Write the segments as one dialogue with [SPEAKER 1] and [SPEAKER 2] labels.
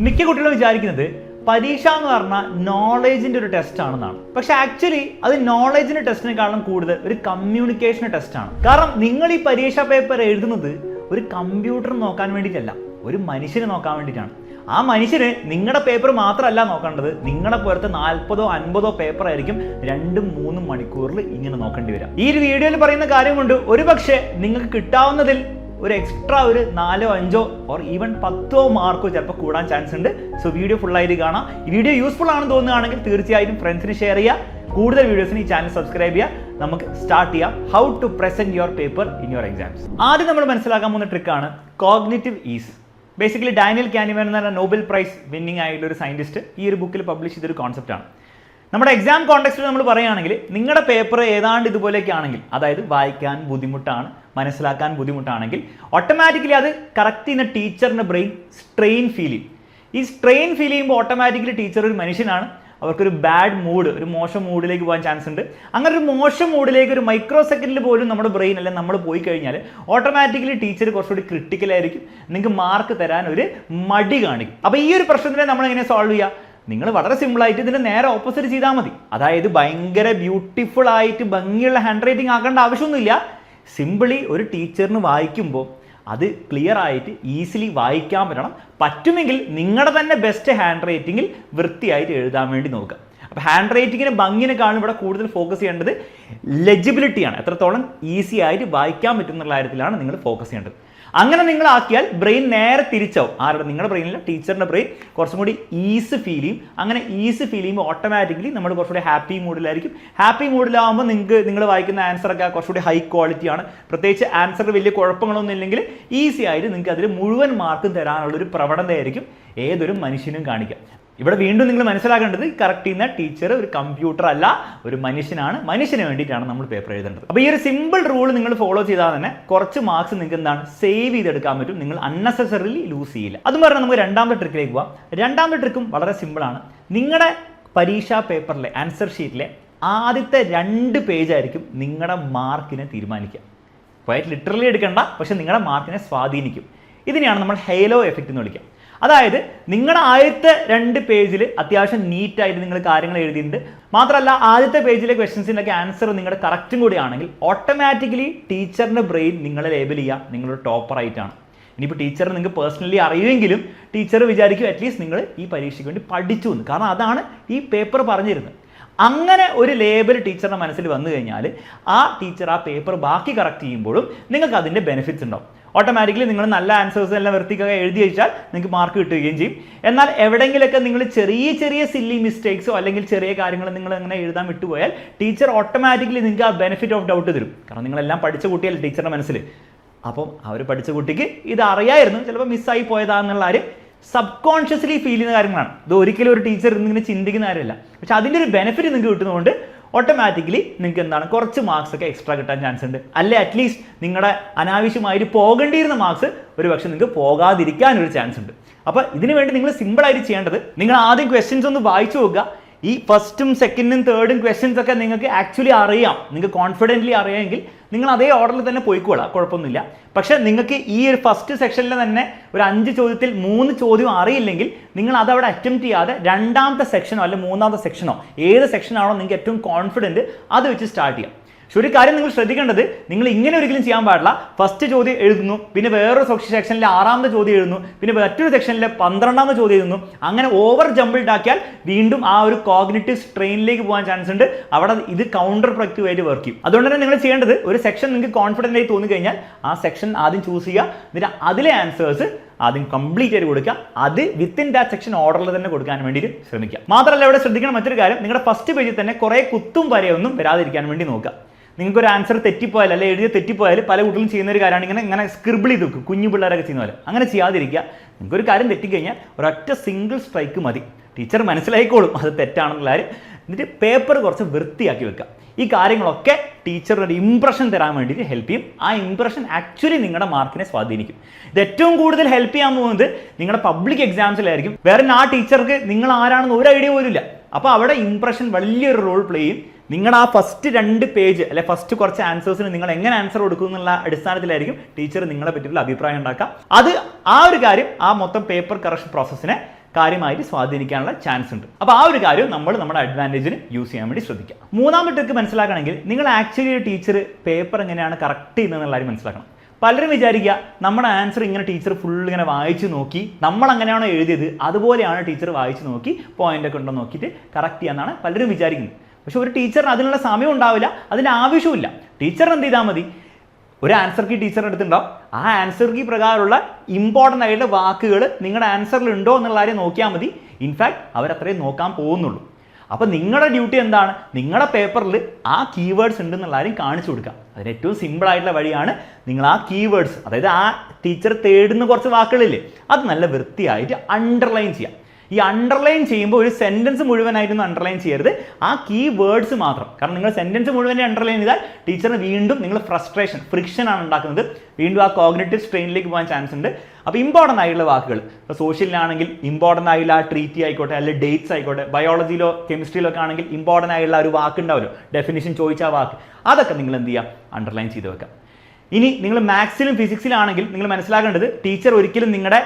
[SPEAKER 1] മിക്ക കുട്ടികളും വിചാരിക്കുന്നത് പരീക്ഷ എന്ന് പറഞ്ഞാൽ നോളേജിന്റെ ഒരു ടെസ്റ്റ് ആണെന്നാണ്. പക്ഷെ ആക്ച്വലി അത് നോളേജിന്റെ ടെസ്റ്റിനെക്കാളും കൂടുതൽ ഒരു കമ്മ്യൂണിക്കേഷൻ ടെസ്റ്റ് ആണ്. കാരണം നിങ്ങൾ ഈ പരീക്ഷാ പേപ്പർ എഴുതുന്നത് ഒരു കമ്പ്യൂട്ടർ നോക്കാൻ വേണ്ടിയിട്ടല്ല, ഒരു മനുഷ്യനെ നോക്കാൻ വേണ്ടിയിട്ടാണ്. ആ മനുഷ്യന് നിങ്ങളുടെ പേപ്പർ മാത്രമല്ല നോക്കേണ്ടത്, നിങ്ങളുടെ പുറത്ത് 40-50 പേപ്പർ ആയിരിക്കും 2-3 മണിക്കൂറിൽ ഇങ്ങനെ നോക്കേണ്ടി വരിക. ഈ ഒരു വീഡിയോയിൽ പറയുന്ന കാര്യം കൊണ്ട് ഒരുപക്ഷെ നിങ്ങൾക്ക് കിട്ടാവുന്നതിൽ ഒരു എക്സ്ട്രാ ഒരു 4-5 ഓർ ഈവൻ 10 മാർക്കോ ചിലപ്പോൾ കൂടാൻ ചാൻസ് ഉണ്ട്. സോ വീഡിയോ ഫുള്ളായിട്ട് കാണാം. ഈ വീഡിയോ യൂസ്ഫുൾ ആണെന്ന് തോന്നുകയാണെങ്കിൽ തീർച്ചയായും ഫ്രണ്ട്സിന് ഷെയർ ചെയ്യുക. കൂടുതൽ വീഡിയോസിന് ഈ ചാനൽ സബ്സ്ക്രൈബ് ചെയ്യുക. നമുക്ക് സ്റ്റാർട്ട് ചെയ്യാം. How to present your paper in your exams. ആദ്യം നമ്മൾ മനസ്സിലാക്കാൻ പോകുന്ന ട്രിക്കാണ് cognitive ease. Basically Daniel Kahneman എന്ന നോബൽ പ്രൈസ് വിന്നിംഗ് ആയിട്ടുള്ള ഒരു സയന്റിസ്റ്റ് ഈ ഒരു ബുക്കിൽ പബ്ലിഷ് ചെയ്തൊരു കോൺസെപ്റ്റാണ്. നമ്മുടെ എക്സാം കോണ്ടെക്സ്റ്റിൽ നമ്മൾ പറയുകയാണെങ്കിൽ നിങ്ങളുടെ പേപ്പർ ഏതാണ്ട് ഇതുപോലെയൊക്കെ ആണെങ്കിൽ, അതായത് വായിക്കാൻ ബുദ്ധിമുട്ടാണ്, മനസ്സിലാക്കാൻ ബുദ്ധിമുട്ടാണെങ്കിൽ ഓട്ടോമാറ്റിക്കലി അത് കറക്റ്റ് ചെയ്യുന്ന ടീച്ചറിൻ്റെ ബ്രെയിൻ സ്ട്രെയിൻ ഫീൽ ചെയ്യും. ഈ സ്ട്രെയിൻ ഫീൽ ചെയ്യുമ്പോൾ ഓട്ടോമാറ്റിക്കലി ടീച്ചർ ഒരു മനുഷ്യനാണ്, അവർക്കൊരു ബാഡ് മൂഡ്, ഒരു മോശം മൂഡിലേക്ക് പോകാൻ ചാൻസ് ഉണ്ട്. അങ്ങനെ ഒരു മോശം മൂഡിലേക്ക് ഒരു മൈക്രോ സെക്കൻഡിൽ പോലും നമ്മുടെ ബ്രെയിൻ അല്ലെങ്കിൽ നമ്മൾ പോയി കഴിഞ്ഞാൽ ഓട്ടോമാറ്റിക്കലി ടീച്ചർ കുറച്ചുകൂടി ക്രിട്ടിക്കലായിരിക്കും, നിങ്ങൾക്ക് മാർക്ക് തരാൻ ഒരു മടി കാണിക്കും. അപ്പോൾ ഈ ഒരു പ്രശ്നത്തിനെ നമ്മൾ എങ്ങനെ സോൾവ് ചെയ്യുക? നിങ്ങൾ വളരെ സിമ്പിളായിട്ട് ഇതിന് നേരെ ഓപ്പോസിറ്റ് ചെയ്താൽ മതി. അതായത് ഭയങ്കര ബ്യൂട്ടിഫുൾ ആയിട്ട് ഭംഗിയുള്ള ഹാൻഡ് റൈറ്റിംഗ് ആക്കേണ്ട ആവശ്യമൊന്നുമില്ല. സിമ്പിളി ഒരു ടീച്ചറിന് വായിക്കുമ്പോൾ അത് ക്ലിയർ ആയിട്ട് ഈസിലി വായിക്കാൻ പറ്റുമെങ്കിൽ നിങ്ങളുടെ തന്നെ ബെസ്റ്റ് ഹാൻഡ് റൈറ്റിങ്ങിൽ വൃത്തിയായിട്ട് എഴുതാൻ വേണ്ടി നോക്കുക. അപ്പോൾ ഹാൻഡ് റൈറ്റിങ്ങിന് ഭംഗിനെക്കാളും ഇവിടെ കൂടുതൽ ഫോക്കസ് ചെയ്യേണ്ടത് ലെജിബിലിറ്റിയാണ്. എത്രത്തോളം ഈസി ആയിട്ട് വായിക്കാൻ പറ്റുന്ന കാര്യത്തിലാണ് നിങ്ങൾ ഫോക്കസ് ചെയ്യേണ്ടത്. അങ്ങനെ നിങ്ങൾ ആക്കിയാൽ ബ്രെയിൻ നേരെ തിരിച്ചാവും. ആരുടെ? നിങ്ങളുടെ ബ്രെയിനിൽ ടീച്ചറിൻ്റെ ബ്രെയിൻ കുറച്ചും കൂടി ഈസ് ഫീൽ ചെയ്യും. അങ്ങനെ ഈസ് ഫീൽ ചെയ്യുമ്പോൾ ഓട്ടോമാറ്റിക്കലി നമ്മൾ കുറച്ചുകൂടി ഹാപ്പി മൂഡിലായിരിക്കും. ഹാപ്പി മൂഡിലാവുമ്പോൾ നിങ്ങൾ വായിക്കുന്ന ആൻസറൊക്കെ കുറച്ചുകൂടി ഹൈ ക്വാളിറ്റിയാണ്. പ്രത്യേകിച്ച് ആൻസറിൽ വലിയ കുഴപ്പങ്ങളൊന്നും ഇല്ലെങ്കിൽ ഈസി ആയിട്ട് നിങ്ങൾക്ക് അതിൽ മുഴുവൻ മാർക്കും തരാനുള്ളൊരു പ്രവണതയായിരിക്കും ഏതൊരു മനുഷ്യനും കാണിക്കുക. ഇവിടെ വീണ്ടും നിങ്ങൾ മനസ്സിലാക്കേണ്ടത് കറക്റ്റ് ചെയ്യുന്ന ടീച്ചർ ഒരു കമ്പ്യൂട്ടർ അല്ല, ഒരു മനുഷ്യനാണ്. മനുഷ്യന് വേണ്ടിയിട്ടാണ് നമ്മൾ പേപ്പർ എഴുതേണ്ടത്. അപ്പോൾ ഈ ഒരു സിമ്പിൾ റൂൾ നിങ്ങൾ ഫോളോ ചെയ്താൽ തന്നെ കുറച്ച് മാർക്സ് നിങ്ങൾക്ക് എന്താണ് സേവ് ചെയ്തെടുക്കാൻ പറ്റും. നിങ്ങൾ അൺനെസസറിലി ലൂസ് ചെയ്യില്ല. അതും പറഞ്ഞാൽ നമുക്ക് രണ്ടാമത്തെ ട്രിക്കിലേക്ക് പോവാം. രണ്ടാമത്തെ ട്രിക്കും വളരെ സിമ്പിളാണ്. നിങ്ങളുടെ പരീക്ഷാ പേപ്പറിലെ ആൻസർ ഷീറ്റിലെ ആദ്യത്തെ 2 പേജായിരിക്കും നിങ്ങളുടെ മാർക്കിനെ തീരുമാനിക്കുക. ക്വയറ്റ് ലിറ്ററലി എടുക്കേണ്ട, പക്ഷെ നിങ്ങളുടെ മാർക്കിനെ സ്വാധീനിക്കും. ഇതിനെയാണ് നമ്മൾ ഹേലോ എഫക്റ്റ് എന്ന് വിളിക്കുക. അതായത് നിങ്ങളുടെ ആദ്യത്തെ 2 പേജിൽ അത്യാവശ്യം നീറ്റായിട്ട് നിങ്ങൾ കാര്യങ്ങൾ എഴുതിയിട്ടുണ്ട്. മാത്രമല്ല ആദ്യത്തെ പേജിലെ ക്വസ്റ്റ്യൻസിൻ്റെയൊക്കെ ആൻസർ നിങ്ങളുടെ കറക്റ്റും കൂടി ആണെങ്കിൽ ഓട്ടോമാറ്റിക്കലി ടീച്ചറിൻ്റെ ബ്രെയിൻ നിങ്ങളെ ലേബൽ ചെയ്യുക നിങ്ങളൊരു ടോപ്പറായിട്ടാണ്. ഇനിയിപ്പോൾ ടീച്ചർ നിങ്ങൾക്ക് പേഴ്സണലി അറിയുമെങ്കിലും ടീച്ചർ വിചാരിക്കും അറ്റ്ലീസ്റ്റ് നിങ്ങൾ ഈ പരീക്ഷയ്ക്ക് വേണ്ടി പഠിച്ചു എന്ന്. കാരണം അതാണ് ഈ പേപ്പർ പറഞ്ഞിരുന്നത്. അങ്ങനെ ഒരു ലേബൽ ടീച്ചറുടെ മനസ്സിൽ വന്നു കഴിഞ്ഞാൽ ആ ടീച്ചർ ആ പേപ്പർ ബാക്കി കറക്റ്റ് ചെയ്യുമ്പോഴും നിങ്ങൾക്ക് അതിൻ്റെ ബെനിഫിറ്റ്സ് ഉണ്ടാവും. ഓട്ടോമാറ്റിക്കലി നിങ്ങൾ നല്ല ആൻസേഴ്സ് എല്ലാം വൃത്തിക്കൊക്കെ എഴുതി വെച്ചാൽ നിങ്ങൾക്ക് മാർക്ക് കിട്ടുകയും ചെയ്യും. എന്നാൽ എവിടെയെങ്കിലൊക്കെ നിങ്ങൾ ചെറിയ സില്ലി മിസ്റ്റേക്സോ അല്ലെങ്കിൽ ചെറിയ കാര്യങ്ങൾ നിങ്ങൾ അങ്ങനെ എഴുതാൻ വിട്ടുപോയാൽ ടീച്ചർ ഓട്ടോമാറ്റിക്കലി നിങ്ങൾക്ക് ആ ബെനിഫിറ്റ് ഓഫ് ഡൗട്ട് തരും. കാരണം നിങ്ങളെല്ലാം പഠിച്ച കുട്ടിയല്ല ടീച്ചറുടെ മനസ്സിൽ. അപ്പം അവർ പഠിച്ച കുട്ടിക്ക് ഇത് അറിയായിരുന്നു, ചിലപ്പോൾ മിസ്സായി പോയതാണെന്നുള്ള കാര്യം സബ് കോൺഷ്യസ്ലി ഫീൽ ചെയ്യുന്ന കാര്യങ്ങളാണ്. ഇത് ഒരിക്കലും ഒരു ടീച്ചർ ഇങ്ങനെ ചിന്തിക്കുന്ന കാര്യമല്ല. പക്ഷെ അതിൻ്റെ ഒരു ബെനിഫിറ്റ് നിങ്ങൾക്ക് കിട്ടുന്നതുകൊണ്ട് ഓട്ടോമാറ്റിക്കലി നിങ്ങൾക്ക് എന്താണ് കുറച്ച് മാർക്സ് ഒക്കെ എക്സ്ട്രാ കിട്ടാൻ ചാൻസ് ഉണ്ട്. അല്ലെ അറ്റ്ലീസ്റ്റ് നിങ്ങളുടെ അനാവശ്യമായിട്ട് പോകേണ്ടിയിരുന്ന മാർക്സ് ഒരു പക്ഷേ നിങ്ങൾക്ക് പോകാതിരിക്കാനൊരു ചാൻസ് ഉണ്ട്. അപ്പോൾ ഇതിനു വേണ്ടി നിങ്ങൾ സിമ്പിളായിട്ട് ചെയ്യേണ്ടത്, നിങ്ങൾ ആദ്യം ക്വസ്റ്റ്യൻസ് ഒന്ന് വായിച്ചു നോക്കുക. ഈ ഫസ്റ്റും സെക്കൻഡും തേർഡും ക്വസ്റ്റ്യൻസ് ഒക്കെ നിങ്ങൾക്ക് ആക്ച്വലി അറിയാം, നിങ്ങൾക്ക് കോൺഫിഡൻ്റ്ലി അറിയാമെങ്കിൽ നിങ്ങൾ അതേ ഓർഡറിൽ തന്നെ പോയിക്കോളാം, കുഴപ്പമൊന്നുമില്ല. പക്ഷേ നിങ്ങൾക്ക് ഈ ഒരു ഫസ്റ്റ് സെക്ഷനിൽ തന്നെ ഒരു 5 ചോദ്യത്തിൽ 3 ചോദ്യം അറിയില്ലെങ്കിൽ നിങ്ങൾ അതവിടെ അറ്റംപ്റ്റ് ചെയ്യാതെ രണ്ടാമത്തെ സെക്ഷനോ അല്ലെങ്കിൽ മൂന്നാമത്തെ സെക്ഷനോ ഏത് സെക്ഷനാണോ നിങ്ങൾക്ക് ഏറ്റവും കോൺഫിഡൻറ്റ് അത് വെച്ച് സ്റ്റാർട്ട് ചെയ്യാം. പക്ഷെ ഒരു കാര്യം നിങ്ങൾ ശ്രദ്ധിക്കേണ്ടത്, നിങ്ങൾ ഇങ്ങനെ ഒരിക്കലും ചെയ്യാൻ പാടില്ല. ഫസ്റ്റ് ചോദ്യം എഴുതുന്നു, പിന്നെ വേറൊരു സെക്ഷനിലെ 6ാമത്തെ ചോദ്യം എഴുതുന്നു, പിന്നെ മറ്റൊരു സെക്ഷനിലെ 12ാമത്തെ ചോദ്യം എഴുതുന്നു. അങ്ങനെ ഓവർ ജമ്പിൾഡ് ആക്കിയാൽ വീണ്ടും ആ ഒരു കോഗ്നിറ്റീവ് സ്ട്രെയിനിലേക്ക് പോകാൻ ചാൻസ് ഉണ്ട്. അവിടെ ഇത് കൗണ്ടർ പ്രൊഡക്റ്റീവ് ആയിട്ട് വർക്ക് ചെയ്യും. അതുകൊണ്ട് തന്നെ നിങ്ങൾ ചെയ്യേണ്ടത്, ഒരു സെക്ഷൻ നിങ്ങൾക്ക് കോൺഫിഡൻ്റ് ആയി തോന്നി കഴിഞ്ഞാൽ ആ സെക്ഷൻ ആദ്യം ചൂസ് ചെയ്യുക. എന്നിട്ട് അതിലെ ആൻസേഴ്സ് ആദ്യം കംപ്ലീറ്റ് ആയിട്ട് കൊടുക്കുക. അത് വിത്തിൻ ദാറ്റ് സെക്ഷൻ ഓർഡറിൽ തന്നെ കൊടുക്കാൻ വേണ്ടിയിട്ട് ശ്രമിക്കുക. മാത്രമല്ല ഇവിടെ ശ്രദ്ധിക്കണം മറ്റൊരു കാര്യം, നിങ്ങളുടെ ഫസ്റ്റ് പേജിൽ തന്നെ കുറേ കുത്തും വരെയൊന്നും വരാതിരിക്കാൻ വേണ്ടി നോക്കുക. നിങ്ങൾക്കൊരു ആൻസർ തെറ്റിപ്പോയാൽ അല്ലെങ്കിൽ എഴുതി തെറ്റിപ്പോയാൽ പല കുട്ടികളും ചെയ്യുന്ന ഒരു കാര്യമാണ് ഇങ്ങനെ സ്ക്രിബിൾ ചെയ്ത് വെക്കും, കുഞ്ഞു പിള്ളേരൊക്കെ ചെയ്യുന്ന പോലെ. അങ്ങനെ ചെയ്യാതിരിക്കുക. നിങ്ങൾക്കൊരു കാര്യം തെറ്റിക്കഴിഞ്ഞാൽ ഒരൊറ്റ സിംഗിൾ സ്ട്രൈക്ക് മതി, ടീച്ചർ മനസ്സിലായിക്കോളും അത് തെറ്റാണെന്നുള്ള കാര്യം. എന്നിട്ട് പേപ്പർ കുറച്ച് വൃത്തിയാക്കി വെക്കുക. ഈ കാര്യങ്ങളൊക്കെ ടീച്ചറുടെ ഒരു ഇംപ്രഷൻ തരാൻ വേണ്ടിയിട്ട് ഹെൽപ്പ് ചെയ്യും. ആ ഇംപ്രഷൻ ആക്ച്വലി നിങ്ങളുടെ മാർക്കിനെ സ്വാധീനിക്കും. ഇത് ഏറ്റവും കൂടുതൽ ഹെൽപ്പ് ചെയ്യാൻ പോകുന്നത് നിങ്ങളുടെ പബ്ലിക് എക്സാംസിലായിരിക്കും. വേറെ ആ ടീച്ചർക്ക് നിങ്ങൾ ആരാണെന്ന് ഒരു ഐഡിയ പോലും ഇല്ല. അപ്പോൾ അവിടെ ഇംപ്രഷൻ വലിയൊരു റോൾ പ്ലേ ചെയ്യും. നിങ്ങളുടെ ആ ഫസ്റ്റ് 2 പേജ് അല്ലെ ഫസ്റ്റ് കുറച്ച് ആൻസേഴ്സിന് നിങ്ങൾ എങ്ങനെ ആൻസർ കൊടുക്കും എന്നുള്ള അടിസ്ഥാനത്തിലായിരിക്കും ടീച്ചർ നിങ്ങളെ പറ്റിയുള്ള അഭിപ്രായം ഉണ്ടാക്കുക. അത് ആ ഒരു കാര്യം ആ മൊത്തം പേപ്പർ കറക്ഷൻ പ്രോസസ്സിനെ കാര്യമായിട്ട് സ്വാധീനിക്കാനുള്ള ചാൻസ് ഉണ്ട്. അപ്പോൾ ആ ഒരു കാര്യം നമ്മൾ നമ്മുടെ അഡ്വാൻറ്റേജിന് യൂസ് ചെയ്യാൻ വേണ്ടി ശ്രദ്ധിക്കുക. മൂന്നാമത്തെ ട്രിക്ക് മനസ്സിലാക്കണമെങ്കിൽ നിങ്ങൾ ആക്ച്വലി ഒരു ടീച്ചർ പേപ്പർ എങ്ങനെയാണ് കറക്റ്റ് ചെയ്യുന്നതെന്നുള്ള കാര്യം മനസ്സിലാക്കണം. പലരും വിചാരിക്കുക നമ്മുടെ ആൻസർ ഇങ്ങനെ ടീച്ചർ ഫുൾ ഇങ്ങനെ വായിച്ചു നോക്കി നമ്മൾ അങ്ങനെയാണോ എഴുതിയത് അതുപോലെയാണ് ടീച്ചർ വായിച്ചു നോക്കി പോയിന്റ് ഒക്കെ ഉണ്ടോ നോക്കിയിട്ട് കറക്റ്റ് ചെയ്യാന്നാണ് പലരും വിചാരിക്കുന്നത്. പക്ഷെ ഒരു ടീച്ചറിന് അതിനുള്ള സമയം ഉണ്ടാവില്ല, അതിൻ്റെ ആവശ്യമില്ല. ടീച്ചറിന് എന്ത് ചെയ്താൽ മതി, ഒരു ആൻസർ കീ ടീച്ചറിന് എടുത്തിട്ടുണ്ടാവും, ആ ആൻസർ കീ പ്രകാരമുള്ള ഇമ്പോർട്ടൻ്റ് ആയിട്ടുള്ള വാക്കുകൾ നിങ്ങളുടെ ആൻസറിൽ ഉണ്ടോ എന്നുള്ള കാര്യം നോക്കിയാൽ മതി. ഇൻഫാക്ട് അവരത്രയും നോക്കാൻ പോകുന്നുള്ളൂ. അപ്പോൾ നിങ്ങളുടെ ഡ്യൂട്ടി എന്താണ്, നിങ്ങളുടെ പേപ്പറിൽ ആ കീവേഡ്സ് ഉണ്ടെന്നുള്ള കാര്യം കാണിച്ചു കൊടുക്കുക. അതിന് ഏറ്റവും സിമ്പിൾ ആയിട്ടുള്ള വഴിയാണ് നിങ്ങൾ ആ കീവേഡ്സ്, അതായത് ആ ടീച്ചർ തേടുന്ന കുറച്ച് വാക്കുകളില്ലേ അത് നല്ല വൃത്തിയായിട്ട് അണ്ടർലൈൻ ചെയ്യാം. ഈ അണ്ടർലൈൻ ചെയ്യുമ്പോൾ ഒരു സെൻറ്റൻസ് മുഴുവനായിട്ടൊന്നും അണ്ടർലൈൻ ചെയ്യരുത്, ആ കീ വേർഡ്സ് മാത്രം. കാരണം നിങ്ങൾ സെൻറ്റൻസ് മുഴുവനെ അണ്ടർലൈൻ ചെയ്താൽ ടീച്ചറിന് വീണ്ടും നിങ്ങൾ ഫ്രിക്ഷൻ ആണ് ഉണ്ടാക്കുന്നത്, വീണ്ടും ആ കോഗ്നിറ്റീവ് സ്ട്രെയിനിലേക്ക് പോകാൻ ചാൻസ് ഉണ്ട്. അപ്പോൾ ഇമ്പോർട്ടൻ്റ് ആയിട്ടുള്ള വാക്കുകൾ, ഇപ്പോൾ സോഷ്യലിലാണെങ്കിൽ ഇമ്പോർട്ടൻ്റ് ആയിട്ടുള്ള ട്രീറ്റി ആയിക്കോട്ടെ, അല്ലെങ്കിൽ ഡേറ്റ്സ് ആയിക്കോട്ടെ, ബയോളജിയിലോ കെമിസ്ട്രിയിലോ ഒക്കെ ആണെങ്കിൽ ഇമ്പോർട്ടൻ്റ് ആയിട്ടുള്ള ഒരു വാക്ക് ഉണ്ടാവുമല്ലോ, ഡെഫിനിഷൻ ചോദിച്ച ആ വാക്ക്, അതൊക്കെ നിങ്ങൾ എന്ത് ചെയ്യുക, അണ്ടർലൈൻ ചെയ്ത് വെക്കാം. ഇനി നിങ്ങൾ മാത്സിലും ഫിസിക്സിലാണെങ്കിൽ നിങ്ങൾ മനസ്സിലാക്കേണ്ടത് ടീച്ചർ ഒരിക്കലും നിങ്ങളുടെ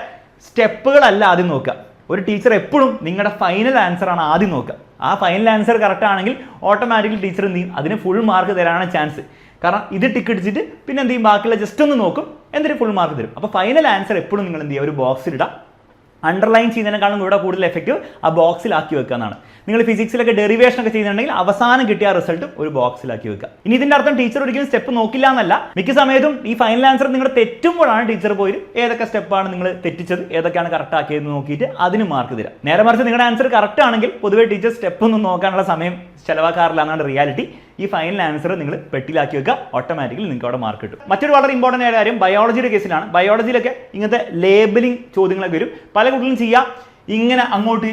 [SPEAKER 1] സ്റ്റെപ്പുകളല്ല ആദ്യം നോക്കുക. ഒരു ടീച്ചർ എപ്പോഴും നിങ്ങളുടെ ഫൈനൽ ആൻസർ ആണ് ആദ്യം നോക്കുക. ആ ഫൈനൽ ആൻസർ കറക്റ്റ് ആണെങ്കിൽ ഓട്ടോമാറ്റിക്കലി ടീച്ചർ എന്ത് ചെയ്യും, അതിന് ഫുൾ മാർക്ക് തരാനാണ് ചാൻസ്. കാരണം ഇത് ടിക്ക് അടിച്ചിട്ട് പിന്നെ എന്ത് ചെയ്യും, ബാക്കിയുള്ള ജസ്റ്റ് ഒന്ന് നോക്കും, എന്നിട്ട് ഫുൾ മാർക്ക് തരും. അപ്പോൾ ഫൈനൽ ആൻസർ എപ്പോഴും നിങ്ങൾ എന്ത് ചെയ്യുക, ഒരു ബോക്സിലിടാം. അണ്ടർലൈൻ ചെയ്യുന്നതിനേക്കാളും ഇവിടെ കൂടുതൽ എഫക്റ്റീവ് ആ ബോക്സിലാക്കി വെക്കുക എന്നാണ്. നിങ്ങൾ ഫിസിക്സിലൊക്കെ ഡെറിവേഷൻ ഒക്കെ ചെയ്യുന്നുണ്ടെങ്കിൽ അവസാനം കിട്ടിയ റിസൾട്ട് ഒരു ബോക്സിലാക്കി വെക്കുക. ഇനി ഇതിന്റെ അർത്ഥം ടീച്ചർ ഒരിക്കലും സ്റ്റെപ്പ് നോക്കില്ല എന്നല്ല. മിക്ക സമയത്തും ഈ ഫൈനൽ ആൻസർ നിങ്ങൾ തെറ്റുമ്പോഴാണ് ടീച്ചർ പോയി ഏതൊക്കെ സ്റ്റെപ്പാണ് നിങ്ങൾ തെറ്റിച്ചത്, ഏതൊക്കെയാണ് കറക്റ്റ് ആക്കിയതെന്ന് നോക്കിയിട്ട് അതിന് മാർക്ക് തരാം. നേരെ മറിച്ച് നിങ്ങളുടെ ആൻസർ കറക്റ്റ് ആണെങ്കിൽ പൊതുവെ ടീച്ചർ സ്റ്റെപ്പ് ഒന്നും നോക്കാനുള്ള സമയം ചെലവാക്കാറില്ല എന്നാണ് റിയാലിറ്റി. ഈ ഫൈനൽ ആൻസർ നിങ്ങൾ പെട്ടിലാക്കി വെക്കുക, ഓട്ടോമാറ്റിക്കലി നിങ്ങൾക്ക് അവിടെ മാർക്ക് കിട്ടും. മറ്റൊരു വളരെ ഇമ്പോർട്ടൻ്റ് ആയ കാര്യം ബയോളജിയുടെ കേസിലാണ്. ബയോളജിയിലൊക്കെ ഇങ്ങനത്തെ ലേബലിംഗ് ചോദ്യങ്ങളൊക്കെ വരും. പല കുട്ടികളും ചെയ്യുക ഇങ്ങനെ അങ്ങോട്ട്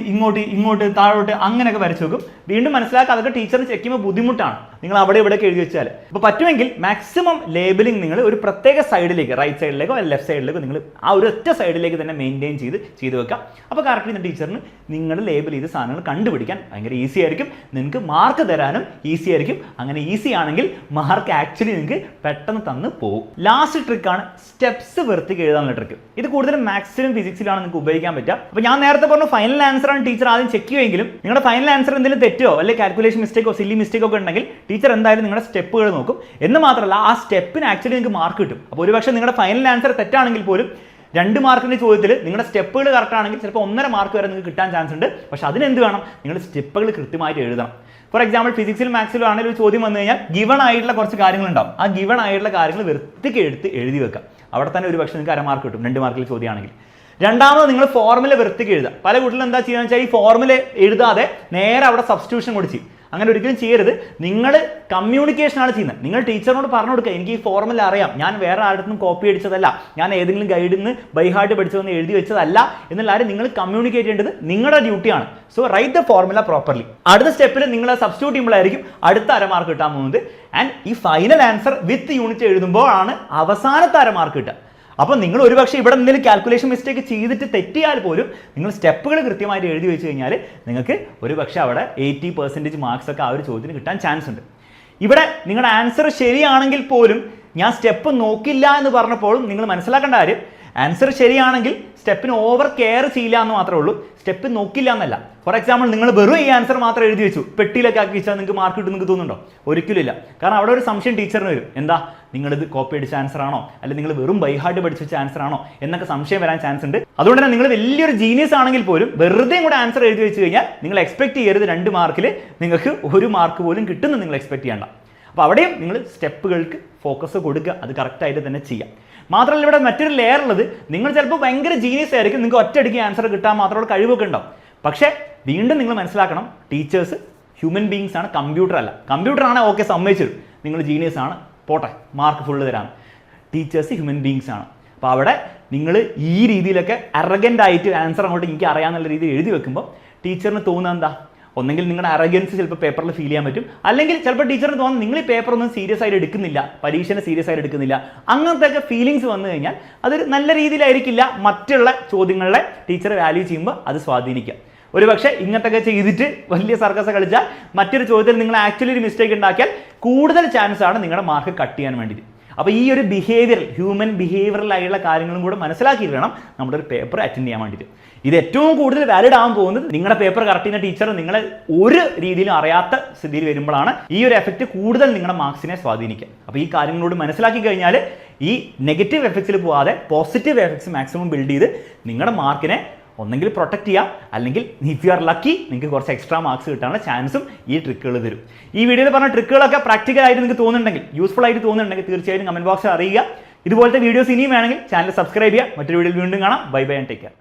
[SPEAKER 1] ഇങ്ങോട്ട് താഴോട്ട് അങ്ങനെയൊക്കെ വരച്ചു വെക്കും. വീണ്ടും മനസ്സിലാക്കുക അതൊക്കെ ടീച്ചറിന് ചെക്ക് ചെയ്യുമ്പോൾ ബുദ്ധിമുട്ടാണ്, നിങ്ങൾ അവിടെ ഇവിടെയൊക്കെ എഴുതി വെച്ചാൽ. അപ്പോൾ പറ്റുമെങ്കിൽ മാക്സിമം ലേബലിംഗ് നിങ്ങൾ ഒരു പ്രത്യേക സൈഡിലേക്ക്, റൈറ്റ് സൈഡിലേക്കോ അല്ലെങ്കിൽ ലെഫ്റ്റ് സൈഡിലേക്കോ നിങ്ങൾ ആ ഒരു ഒറ്റ സൈഡിലേക്ക് തന്നെ മെയിൻറ്റെയിൻ ചെയ്ത് വെക്കാം. അപ്പോൾ കറക്റ്റ് ടീച്ചറിന് നിങ്ങൾ ലേബൽ ചെയ്ത സാധനങ്ങൾ കണ്ടുപിടിക്കാൻ ഭയങ്കര ഈസി ആയിരിക്കും, നിങ്ങൾക്ക് മാർക്ക് തരാനും ഈസി ആയിരിക്കും. അങ്ങനെ ഈസി ആണെങ്കിൽ മാർക്ക് ആക്ച്വലി നിങ്ങൾക്ക് പെട്ടെന്ന് തന്ന് പോകും. ലാസ്റ്റ് ട്രിക്കാണ് സ്റ്റെപ്സ് വൃത്തിക്ക് എഴുതാനുള്ള ട്രിക്ക്. ഇത് കൂടുതലും മാത്സിലും ഫിസിക്സിലാണ് നിങ്ങൾക്ക് ഉപയോഗിക്കാൻ പറ്റുക. അപ്പോൾ ഞാൻ നേരത്തെ പറഞ്ഞു ഫൈനൽ ആൻസർ ആണ് ടീച്ചർ ആദ്യം ചെക്ക് ചെയ്യുമെങ്കിലും നിങ്ങളുടെ ഫൈനൽ ആൻസർ എന്തെങ്കിലും തെറ്റോ അല്ലെങ്കിൽ കാൽക്കുലേഷൻ മിസ്റ്റേക്കോ സില്ലി മിസ്റ്റേക്കോ ഒക്കെ ഉണ്ടെങ്കിൽ ടീച്ചർ എന്തായാലും നിങ്ങളുടെ സ്റ്റെപ്പുകൾ നോക്കും. എന്ന് മാത്രമല്ല ആ സ്റ്റെപ്പിന് ആക്ച്വലി നിങ്ങൾക്ക് മാർക്ക് കിട്ടും. അപ്പോൾ ഒരുപക്ഷെ നിങ്ങളുടെ ഫൈനൽ ആൻസർ തെറ്റാണെങ്കിൽ പോലും 2 മാർക്കിന്റെ ചോദ്യത്തിൽ നിങ്ങളുടെ സ്റ്റെപ്പുകൾ കറക്റ്റ് ആണെങ്കിൽ ചിലപ്പോൾ 1.5 മാർക്ക് വരെ നിങ്ങൾക്ക് കിട്ടാൻ ചാൻസ് ഉണ്ട്. പക്ഷെ അതിനെന്ത് വേണം, നിങ്ങൾ സ്റ്റെപ്പുകൾ കൃത്യമായിട്ട് എഴുതണം. ഫോർ എക്സാമ്പിൾ ഫിസിക്സിലും മാത്സിലും ആണെങ്കിലും ഒരു ചോദ്യം വന്നു കഴിഞ്ഞാൽ ഗിവൺ ആയിട്ടുള്ള കുറച്ച് കാര്യങ്ങളുണ്ടാവും. ആ ഗിവൺ ആയിട്ടുള്ള കാര്യങ്ങൾ വൃത്തിക്ക് എടുത്ത് എഴുതി വെക്കാം. അവിടെ തന്നെ ഒരു പക്ഷേ നിങ്ങൾക്ക് 1/2 മാർക്ക് കിട്ടും 2 മാർക്കിൽ ചോദ്യമാണെങ്കിൽ. രണ്ടാമത് നിങ്ങൾ ഫോർമുല വൃത്തിക്ക് എഴുതുക. പല കുട്ടികളും എന്താ ചെയ്യുക വെച്ചാൽ ഈ ഫോർമുല എഴുതാതെ നേരെ അവിടെ സബ്സ്റ്റിറ്റ്യൂഷൻ കൂടി ചെയ്യും. അങ്ങനെ ഒരിക്കലും ചെയ്യരുത്. നിങ്ങൾ കമ്മ്യൂണിക്കേഷനാണ് ചെയ്യുന്നത്. നിങ്ങൾ ടീച്ചറിനോട് പറഞ്ഞു കൊടുക്കുക എനിക്ക് ഈ ഫോർമുല അറിയാം, ഞാൻ വേറെ ആരുടെ കോപ്പി അടിച്ചതല്ല, ഞാൻ ഏതെങ്കിലും ഗൈഡിൽ നിന്ന് ബൈ ഹാർട്ട് പഠിച്ചതെന്ന് എഴുതി വെച്ചതല്ല എന്നുള്ള കാര്യം നിങ്ങൾ കമ്മ്യൂണിക്കേറ്റ് ചെയ്യേണ്ടത് നിങ്ങളുടെ ഡ്യൂട്ടിയാണ്. So write the formula properly. അടുത്ത സ്റ്റെപ്പിൽ നിങ്ങൾ സബ്സ്റ്റിറ്റ്യൂട്ട് ചെയ്യുമ്പോഴായിരിക്കും അടുത്ത 1/2 മാർക്ക് കിട്ടാൻ പോകുന്നത്. ആൻഡ് ഈ ഫൈനൽ ആൻസർ വിത്ത് യൂണിറ്റ് എഴുതുമ്പോഴാണ് അവസാനത്തെ 1/2 മാർക്ക് കിട്ടുക. അപ്പോൾ നിങ്ങൾ ഒരുപക്ഷെ ഇവിടെ എന്തെങ്കിലും കാൽക്കുലേഷൻ മിസ്റ്റേക്ക് ചെയ്തിട്ട് തെറ്റിയാൽ പോലും നിങ്ങൾ സ്റ്റെപ്പുകൾ കൃത്യമായിട്ട് എഴുതി വെച്ച് കഴിഞ്ഞാൽ നിങ്ങൾക്ക് ഒരുപക്ഷെ അവിടെ 80% മാർക്സ് ഒക്കെ ആ ഒരു ചോദ്യത്തിന് കിട്ടാൻ ചാൻസ് ഉണ്ട്. ഇവിടെ നിങ്ങളുടെ ആൻസർ ശരിയാണെങ്കിൽ പോലും ഞാൻ സ്റ്റെപ്പ് നോക്കില്ല എന്ന് പറഞ്ഞപ്പോഴും നിങ്ങൾ മനസ്സിലാക്കേണ്ട കാര്യം ആൻസർ ശരിയാണെങ്കിൽ സ്റ്റെപ്പിന് ഓവർ കെയർ ചെയ്യില്ല എന്ന് മാത്രമേ ഉള്ളൂ, സ്റ്റെപ്പ് നോക്കില്ല എന്നല്ല. ഫോർ എക്സാമ്പിൾ നിങ്ങൾ വെറും ഈ ആൻസർ മാത്രം എഴുതി വെച്ചു പെട്ടിയിലൊക്കെ ആക്കി വെച്ചാൽ നിങ്ങൾക്ക് മാർക്ക് കിട്ടും നിങ്ങൾക്ക് തോന്നുന്നുണ്ടോ? ഒരിക്കലും ഇല്ല. കാരണം അവിടെ ഒരു സംശയം ടീച്ചറിന് വരും, എന്താ നിങ്ങളിത് കോപ്പി അടിച്ച ആൻസർ ആണോ അല്ലെങ്കിൽ നിങ്ങൾ വെറും ബൈ ഹാർട്ട് പഠിച്ചു വെച്ച ആൻസർ ആണോ എന്നൊക്കെ സംശയം വരാൻ ചാൻസ് ഉണ്ട്. അതുകൊണ്ട് തന്നെ നിങ്ങൾ വലിയൊരു ജീനിയസ് ആണെങ്കിൽ പോലും വെറുതെ കൂടെ ആൻസർ എഴുതി വെച്ച് കഴിഞ്ഞാൽ നിങ്ങൾ എക്സ്പെക്ട് ചെയ്യരുത് 2 മാർക്കിൽ നിങ്ങൾക്ക് 1 മാർക്ക് പോലും കിട്ടുമെന്ന് നിങ്ങൾ എക്സ്പെക്ട് ചെയ്യേണ്ട. അപ്പോൾ അവിടെയും നിങ്ങൾ സ്റ്റെപ്പുകൾക്ക് ഫോക്കസ് കൊടുക്കുക, അത് കറക്റ്റായിട്ട് തന്നെ ചെയ്യാം. മാത്രമല്ല ഇവിടെ മറ്റൊരു ലെയർ ഉള്ളത്, നിങ്ങൾ ചിലപ്പോൾ ഭയങ്കര ജീനിയസ് ആയിരിക്കും, നിങ്ങൾക്ക് ഒറ്റയടിക്ക് ആൻസർ കിട്ടാൻ മാത്രമുള്ള കഴിവൊക്കെ ഉണ്ടാവും. പക്ഷേ വീണ്ടും നിങ്ങൾ മനസ്സിലാക്കണം ടീച്ചേഴ്സ് ഹ്യൂമൻ ബീങ്സ് ആണ്, കമ്പ്യൂട്ടർ അല്ല. കമ്പ്യൂട്ടർ ആണ് ഓക്കെ സമ്മതിച്ചു നിങ്ങൾ ജീനിയസ് ആണ് പോട്ടെ മാർക്ക് ഫുള്ള് തരാം. ടീച്ചേഴ്സ് ഹ്യൂമൻ ബീങ്സ് ആണ്. അപ്പോൾ അവിടെ നിങ്ങൾ ഈ രീതിയിലൊക്കെ അറഗൻ്റ് ആയിട്ട് ആൻസർ അങ്ങോട്ട് എനിക്ക് അറിയാമെന്നുള്ള രീതിയിൽ എഴുതി വെക്കുമ്പോൾ ടീച്ചറിന് തോന്നുന്നത് എന്താ, ഒന്നെങ്കിൽ നിങ്ങളുടെ അറഗൻസ് ചിലപ്പോൾ പേപ്പറിൽ ഫീൽ ചെയ്യാൻ പറ്റും, അല്ലെങ്കിൽ ചിലപ്പോൾ ടീച്ചറിന് തോന്നുന്നു നിങ്ങൾ ഈ പേപ്പർ ഒന്നും സീരിയസ് ആയിട്ട് എടുക്കുന്നില്ല, പരീക്ഷനെ സീരിയസ് ആയിട്ട് എടുക്കുന്നില്ല. അങ്ങനത്തെ ഒക്കെ ഫീലിങ്സ് വന്നു കഴിഞ്ഞാൽ അതൊരു നല്ല രീതിയിലായിരിക്കില്ല മറ്റുള്ള ചോദ്യങ്ങളെ ടീച്ചർ വാല്യൂ ചെയ്യുമ്പോൾ അത് സ്വാധീനിക്കുക. ഒരുപക്ഷെ ഇങ്ങനത്തൊക്കെ ചെയ്തിട്ട് വലിയ സർക്കസ് കളിച്ചാൽ മറ്റൊരു ചോദ്യത്തിൽ നിങ്ങൾ ആക്ച്വലി ഒരു മിസ്റ്റേക്ക് ഉണ്ടാക്കിയാൽ കൂടുതൽ ചാൻസ് ആണ് നിങ്ങളുടെ മാർക്ക് കട്ട് ചെയ്യാൻ വേണ്ടിയിട്ട്. അപ്പോൾ ഈ ഒരു ഹ്യൂമൻ ബിഹേവിയറലായുള്ള കാര്യങ്ങളും കൂടെ മനസ്സിലാക്കി വേണം നമ്മുടെ ഒരു പേപ്പർ അറ്റൻഡ് ചെയ്യാൻ വേണ്ടിയിട്ട്. ഇത് ഏറ്റവും കൂടുതൽ വാലിഡ് ആവാൻ പോകുന്നത് നിങ്ങളുടെ പേപ്പർ കറക്റ്റ് ചെയ്യുന്ന ടീച്ചർ നിങ്ങളെ ഒരു രീതിയിലും അറിയാത്ത സ്ഥിതിയിൽ വരുമ്പോഴാണ് ഈ ഒരു എഫക്റ്റ് കൂടുതൽ നിങ്ങളുടെ മാർക്സിനെ സ്വാധീനിക്കുക. അപ്പോൾ ഈ കാര്യങ്ങളോട് മനസ്സിലാക്കി കഴിഞ്ഞാൽ ഈ നെഗറ്റീവ് എഫക്ട്സിൽ പോകാതെ പോസിറ്റീവ് എഫക്ട്സ് മാക്സിമം ബിൽഡ് ചെയ്ത് നിങ്ങളുടെ മാർക്കിനെ ഒന്നെങ്കിൽ പ്രൊട്ടക്ട് ചെയ്യാം, അല്ലെങ്കിൽ ഇഫ് യു ആർ ലക്കി നിങ്ങൾക്ക് കുറച്ച് എക്സ്ട്രാ മാർക്സ് കിട്ടാനുള്ള ചാൻസും ഈ ട്രിക്കുകൾ തരും. ഈ വീഡിയോയിൽ പറഞ്ഞ ട്രിക്കുകളൊക്കെ പ്രാക്ടിക്കൽ ആയിട്ട് നിങ്ങൾക്ക് തോന്നുന്നുണ്ടെങ്കിൽ, യൂസ്ഫുൾ ആയിട്ട് തോന്നുന്നുണ്ടെങ്കിൽ തീർച്ചയായും കമന്റ് ബോക്സിൽ അറിയുക. ഇതുപോലത്തെ വീഡിയോസ് ഇനിയും വേണമെങ്കിൽ ചാനൽ സബ്സ്ക്രൈബ് ചെയ്യുക. മറ്റൊരു വീഡിയോയിൽ വീണ്ടും കാണാം. Bye bye and take care.